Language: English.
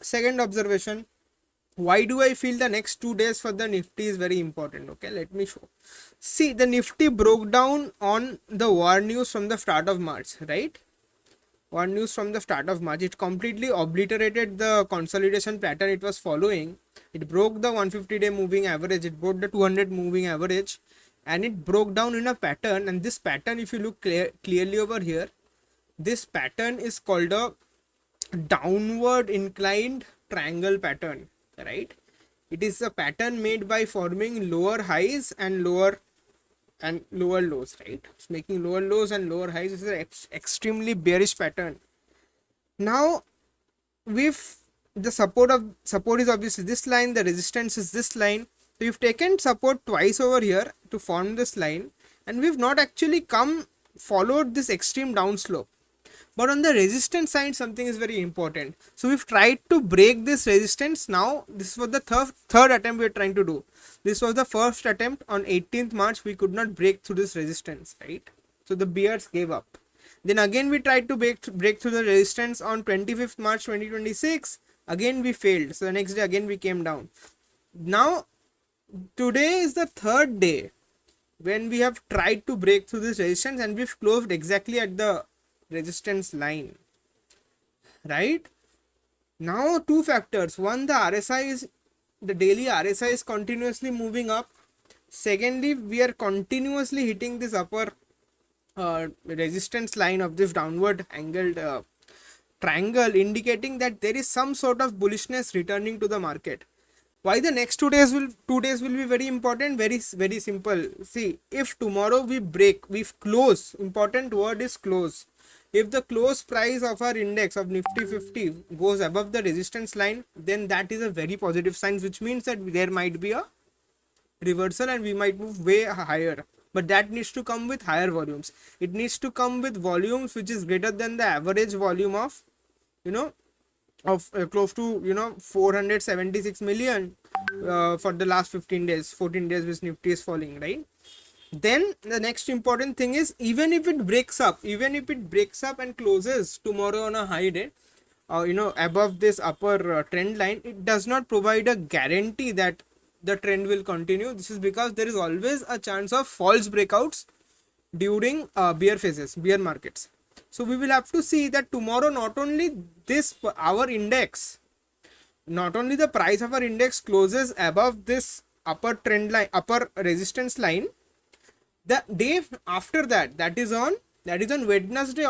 second observation, why do I feel the next 2 days for the Nifty is very important? Okay, let me show. See, the Nifty broke down on the war news from the start of March, right? War news from the start of March. It completely obliterated the consolidation pattern it was following. It broke the 150-day moving average. It broke the 200 moving average, and it broke down in a pattern. And this pattern, if you look clearly over here, this pattern is called a downward inclined triangle pattern, right? It is a pattern made by forming lower highs and lower lows, right? It's making lower lows and lower highs. This is an extremely bearish pattern. Now, with the support is obviously this line, the resistance is this line. So we've taken support twice over here to form this line, and we've not actually followed this extreme downslope. But on the resistance side, something is very important. So we've tried to break this resistance. Now this was the third attempt we are trying to do. This was the first attempt on 18th March. We could not break through this resistance, right? So the bears gave up. Then again we tried to break through the resistance on 25th March 2026. Again we failed. So the next day again we came down. Now today is the third day when we have tried to break through this resistance, and we've closed exactly at the resistance line, right? Now two factors. One, the daily RSI is continuously moving up. Secondly, we are continuously hitting this upper resistance line of this downward angled triangle, indicating that there is some sort of bullishness returning to the market. Why the next 2 days will be very important? Very simple. See, if tomorrow we close, important word is close. If the close price of our index of Nifty 50 goes above the resistance line, then that is a very positive sign, which means that there might be a reversal and we might move way higher. But that needs to come with higher volumes. It needs to come with volumes which is greater than the average volume of, close to 476 million for the last 14 days which Nifty is falling, right? Then the next important thing is, even if it breaks up and closes tomorrow on a high day, above this upper trend line, it does not provide a guarantee that the trend will continue. This is because there is always a chance of false breakouts during bear markets. So we will have to see that tomorrow not only the price of our index closes above this upper trend line, upper resistance line, the day after that is on Wednesday